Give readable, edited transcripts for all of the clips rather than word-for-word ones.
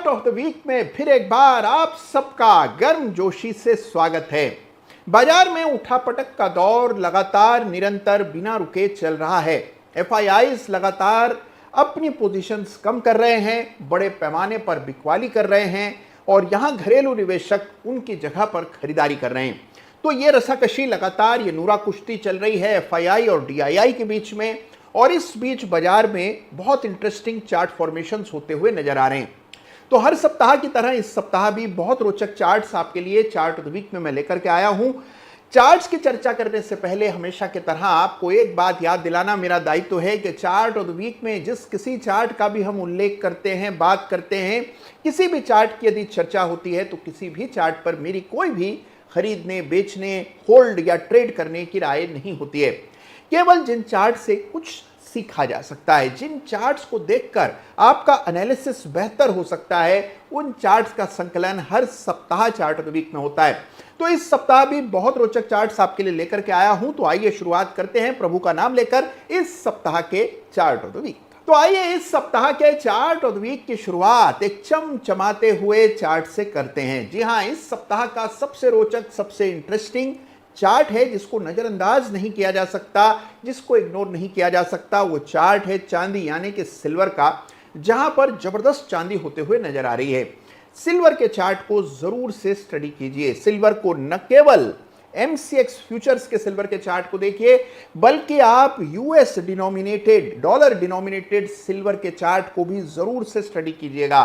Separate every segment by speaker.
Speaker 1: Of the week में फिर एक बार आप सबका गर्मजोशी से स्वागत है। बाजार में उठापटक का दौर लगातार निरंतर बिना रुके चल रहा है। एफआईआईज लगातार अपनी पोजीशंस कम कर रहे हैं, बड़े पैमाने पर बिकवाली कर रहे हैं और यहां घरेलू निवेशक उनकी जगह पर खरीदारी कर रहे हैं। तो ये रसाकशी लगातार ये नूरा कुश्ती चल रही है एफआईआई और डीआईआई के बीच में, और इस बीच बाजार में बहुत इंटरेस्टिंग चार्ट फॉर्मेशंस होते हुए नजर आ रहे हैं। तो हर सप्ताह की तरह इस सप्ताह भी बहुत रोचक चार्ट्स आपके लिए चार्ट ऑफ द वीक में मैं लेकर के आया हूं। चार्ट्स की चर्चा करने से पहले हमेशा की तरह आपको एक बात याद दिलाना मेरा दायित्व है कि चार्ट ऑफ द वीक में जिस किसी चार्ट का भी हम उल्लेख करते हैं, बात करते हैं, किसी भी चार्ट की यदि चर्चा होती है तो किसी भी चार्ट पर मेरी कोई भी खरीदने, बेचने, होल्ड या ट्रेड करने की राय नहीं होती है। केवल जिन चार्ट से कुछ सीखा जा सकता है, जिन चार्ट्स को देखकर आपका एनालिसिस बेहतर हो सकता है, उन चार्ट्स का संकलन हर सप्ताह चार्ट ऑफ द वीक में होता है। तो इस सप्ताह भी बहुत रोचक चार्ट्स आपके लिए लेकर के आया हूं। तो आइए शुरुआत करते हैं प्रभु का नाम लेकर इस सप्ताह के चार्ट ऑफ द वीक। तो आइए इस सप्ताह के चार्ट ऑफ द वीक की शुरुआत एक चमचमाते हुए चार्ट से करते हैं। जी हां, इस सप्ताह का सबसे रोचक, सबसे इंटरेस्टिंग चार्ट है जिसको नजरअंदाज नहीं किया जा सकता, जिसको इग्नोर नहीं किया जा सकता। वो चार्ट है चांदी यानी कि सिल्वर का, जहां पर जबरदस्त चांदी होते हुए नजर आ रही है। सिल्वर के चार्ट को जरूर से स्टडी कीजिए। सिल्वर को न केवल एमसीएक्स फ्यूचर्स के सिल्वर के चार्ट को देखिए, बल्कि आप US denominated, dollar denominated silver के चार्ट को भी जरूर से स्टडी कीजिएगा।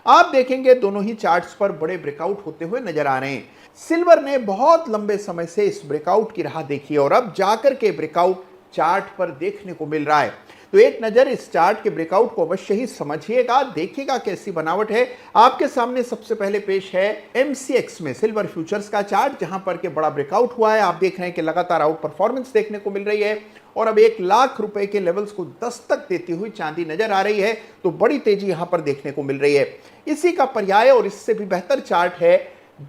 Speaker 1: आप देखेंगे दोनों ही चार्ट्स पर बड़े ब्रेकआउट होते हुए नजर आ रहे हैं। सिल्वर ने बहुत लंबे समय से इस ब्रेकआउट की राह देखी और अब जाकर के ब्रेकआउट चार्ट पर देखने को मिल रहा है। तो एक नजर इस चार्ट के ब्रेकआउट को अवश्य ही समझिएगा, देखिएगा कैसी बनावट है। आपके सामने सबसे पहले पेश है एमसीएक्स में सिल्वर फ्यूचर्स का चार्ट, जहां पर के बड़ा ब्रेकआउट हुआ है। आप देख रहे हैं कि लगातार आउट परफॉर्मेंस देखने को मिल रही है और अब 1 लाख रुपए के लेवल्स को दस्तक देती हुई चांदी नजर आ रही है। तो बड़ी तेजी यहां पर देखने को मिल रही है। इसी का पर्याय और इससे भी बेहतर चार्ट है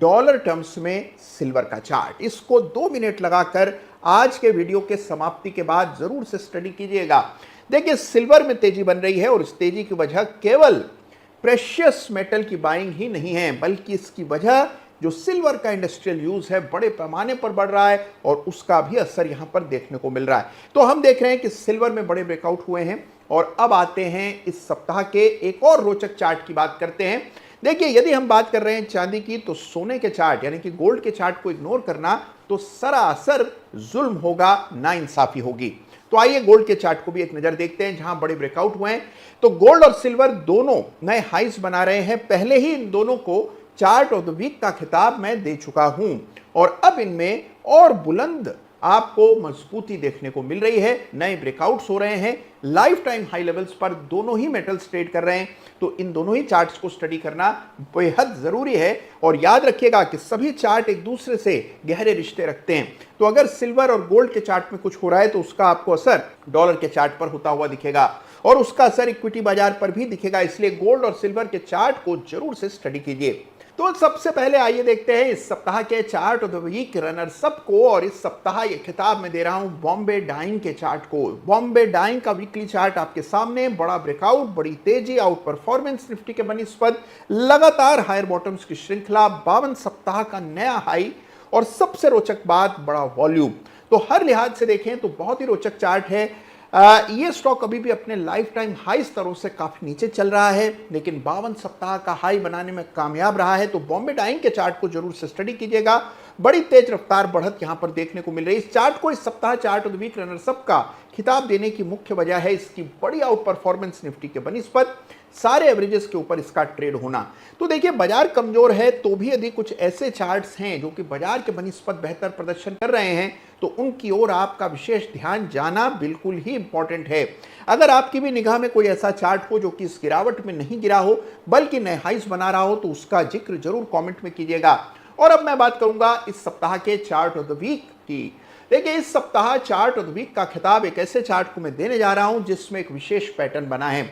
Speaker 1: डॉलर टर्म्स में सिल्वर का चार्ट। इसको 2 मिनट लगाकर आज के वीडियो के समाप्ति के बाद जरूर से स्टडी कीजिएगा। देखिए, सिल्वर में तेजी बन रही है और इस तेजी की वजह केवल प्रेशियस मेटल की बाइंग ही नहीं है, बल्कि इसकी वजह जो सिल्वर का इंडस्ट्रियल यूज है बड़े पैमाने पर बढ़ रहा है और उसका भी असर यहां पर देखने को मिल रहा है। तो हम देख रहे हैं कि सिल्वर में बड़े ब्रेकआउट हुए हैं। और अब आते हैं इस सप्ताह के एक और रोचक चार्ट की बात करते हैं। देखिए, यदि हम बात कर रहे हैं चांदी की, तो सोने के चार्ट यानी कि गोल्ड के चार्ट को इग्नोर करना तो सरासर जुल्म होगा, नाइंसाफी होगी। तो आइए गोल्ड के चार्ट को भी एक नजर देखते हैं, जहां बड़े ब्रेकआउट हुए हैं। तो गोल्ड और सिल्वर दोनों नए हाइस बना रहे हैं। पहले ही इन दोनों को चार्ट ऑफ द वीक का खिताब मैं दे चुका हूं और अब इनमें और बुलंद आपको मजबूती देखने को मिल रही है। नए ब्रेकआउट्स हो रहे हैं, लाइफ टाइम हाई लेवल्स पर दोनों ही मेटल्स ट्रेड कर रहे हैं। तो इन दोनों ही चार्ट्स को स्टडी करना बेहद जरूरी है। और याद रखिएगा कि सभी चार्ट एक दूसरे से गहरे रिश्ते रखते हैं। तो अगर सिल्वर और गोल्ड के चार्ट में कुछ हो रहा है तो उसका आपको असर डॉलर के चार्ट पर होता हुआ दिखेगा और उसका असर इक्विटी बाजार पर भी दिखेगा। इसलिए गोल्ड और सिल्वर के चार्ट को जरूर से स्टडी कीजिए। तो सबसे पहले आइए देखते हैं इस सप्ताह के chart of the week runners up को। और इस सप्ताह ये खिताब में दे रहा हूं बॉम्बे डाइंग के चार्ट को। बॉम्बे डाइंग का वीकली चार्ट आपके सामने, बड़ा ब्रेकआउट, बड़ी तेजी, आउट परफॉर्मेंस निफ्टी के बनिस्पत, लगातार हायर बॉटम्स की श्रृंखला, 52 सप्ताह का नया हाई और सबसे रोचक बात बड़ा वॉल्यूम। तो हर लिहाज से देखें तो बहुत ही रोचक चार्ट है। ये स्टॉक अभी भी अपने लाइफ टाइम हाई स्तरों से काफी नीचे चल रहा है, लेकिन 52 सप्ताह का हाई बनाने में कामयाब रहा है। तो बॉम्बे डाइंग के चार्ट को जरूर से स्टडी कीजिएगा। बड़ी तेज रफ्तार बढ़त यहां पर देखने को मिल रही है। इस चार्ट को इस सप्ताह chart of the week runners up का खिताब देने की मुख्य वजह है इसकी बड़ी आउट परफॉर्मेंस निफ्टी के बनिस्पत, सारे एवरेजेस के ऊपर इसका ट्रेड होना। तो देखिए, बाजार कमजोर है तो भी यदि कुछ ऐसे चार्ट्स हैं जो कि बाजार के बनिस्पत बेहतर प्रदर्शन कर रहे हैं तो उनकी ओर आपका विशेष ध्यान जाना बिल्कुल ही इंपॉर्टेंट है। अगर आपकी भी निगाह में कोई ऐसा चार्ट हो जो कि इस गिरावट में नहीं गिरा हो बल्कि नए हाइस बना रहा हो तो उसका जिक्र जरूर कमेंट में कीजिएगा। और अब मैं बात करूंगा इस सप्ताह के चार्ट ऑफ द वीक की। देखिए, इस सप्ताह चार्ट ऑफ द वीक का खिताब एक ऐसे चार्ट को मैं देने जा रहा हूं जिसमें एक विशेष पैटर्न बना है।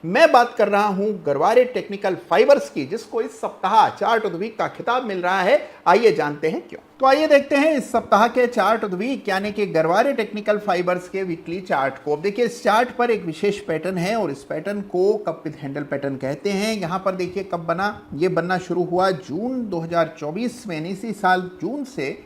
Speaker 1: मैं बात कर रहा हूं गरवारे टेक्निकल फाइबर्स की, जिसको इस सप्ताह चार्ट ऑफ द वीक का खिताब मिल रहा है। आइए जानते हैं क्यों। तो आइए देखते हैं इस सप्ताह के चार्ट ऑफ द वीक यानी कि गरवारे टेक्निकल फाइबर्स के वीकली चार्ट को। अब देखिए इस चार्ट पर एक विशेष पैटर्न है और इस पैटर्न को कप विद हैंडल पैटर्न कहते हैं। यहां पर देखिए कब बना, ये बनना शुरू हुआ जून 2024 में। इसी साल जून से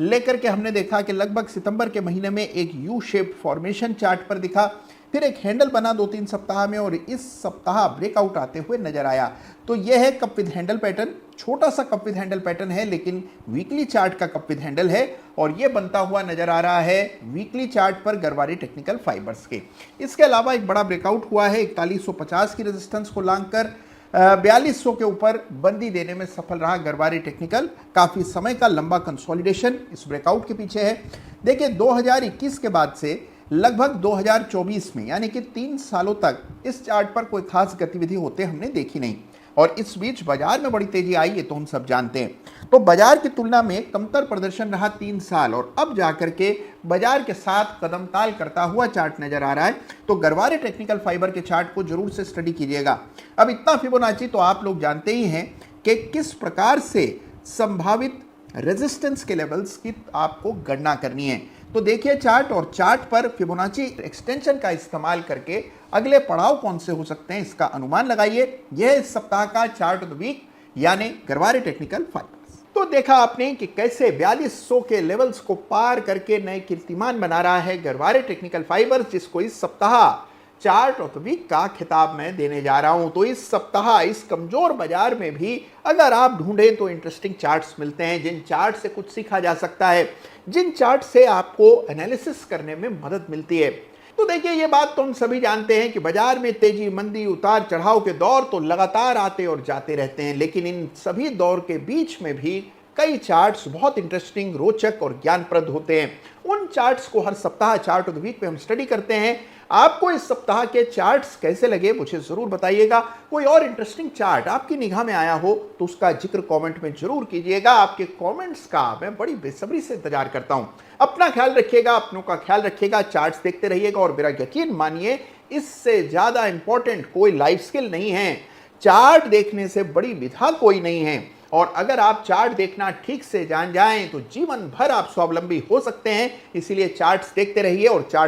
Speaker 1: लेकर के हमने देखा कि लगभग सितंबर के महीने में एक यू शेप्ड फॉर्मेशन चार्ट पर दिखा, फिर एक हैंडल बना 2-3 सप्ताह में और इस सप्ताह ब्रेकआउट आते हुए नजर आया। तो यह है कप विद हैंडल पैटर्न, छोटा सा कप विद हैंडल पैटर्न है लेकिन वीकली चार्ट का कप विद हैंडल है और यह बनता हुआ नजर आ रहा है वीकली चार्ट पर गरवारे टेक्निकल फाइबर्स के। इसके अलावा एक बड़ा ब्रेकआउट हुआ है 4150 की रेजिस्टेंस को लांघकर 4200 के ऊपर बंदी देने में सफल रहा गरवारे टेक्निकल। काफी समय का लंबा कंसोलिडेशन इस ब्रेकआउट के पीछे है। देखिए 2021 के बाद से लगभग 2024 में यानी कि 3 सालों तक इस चार्ट पर कोई खास गतिविधि होते हमने देखी नहीं और इस बीच बाजार में बड़ी तेजी आई, ये तो हम सब जानते हैं। तो बाजार की तुलना में कमतर प्रदर्शन रहा 3 साल और अब जाकर के बाजार के साथ कदम ताल करता हुआ चार्ट नजर आ रहा है। तो गरवारे टेक्निकल फाइबर के चार्ट को जरूर से स्टडी कीजिएगा। अब इतना फिबोनाची तो आप लोग जानते ही हैं कि किस प्रकार से संभावित रेजिस्टेंस के लेवल्स की आपको गणना करनी है। तो देखिए चार्ट और चार्ट पर फिबोनाची एक्सटेंशन का इस्तेमाल करके अगले पड़ाव कौन से हो सकते हैं इसका अनुमान लगाइए। यह इस सप्ताह का चार्ट ऑफ द वीक यानी गरवारे टेक्निकल फाइबर्स। तो देखा आपने कि कैसे 4200 के लेवल्स को पार करके नए कीर्तिमान बना रहा है गरवारे टेक्निकल फाइबर्स, जिसको इस सप्ताह चार्ट ऑफ द वीक का खिताब मैं देने जा रहा हूं। तो इस सप्ताह इस कमजोर बाजार में भी अगर आप ढूंढें तो इंटरेस्टिंग चार्ट्स मिलते हैं, जिन चार्ट से कुछ सीखा जा सकता है, जिन चार्ट से आपको एनालिसिस करने में मदद मिलती है। तो देखिए ये बात तो हम सभी जानते हैं कि बाजार में तेजी मंदी उतार चढ़ाव के दौर तो लगातार आते और जाते रहते हैं, लेकिन इन सभी दौर के बीच में भी कई चार्ट्स बहुत इंटरेस्टिंग, रोचक और ज्ञानप्रद होते हैं। उन चार्ट्स को हर सप्ताह चार्ट ऑफ द वीक में हम स्टडी करते हैं। आपको इस सप्ताह के चार्ट्स कैसे लगे मुझे जरूर बताइएगा। कोई और इंटरेस्टिंग चार्ट आपकी निगाह में आया हो तो उसका जिक्र कमेंट में जरूर कीजिएगा। आपके कमेंट्स का मैं बड़ी बेसब्री से इंतजार करता हूं। अपना ख्याल रखिएगा, अपनों का ख्याल रखिएगा, चार्ट्स देखते रहिएगा और मेरा यकीन मानिए इससे ज्यादा इंपॉर्टेंट कोई लाइफ स्किल नहीं है। चार्ट देखने से बड़ी विधा कोई नहीं है और अगर आप चार्ट देखना ठीक से जान जाएं तो जीवन भर आप स्वावलंबी हो सकते हैं। इसीलिए चार्ट्स देखते रहिए और चार्ट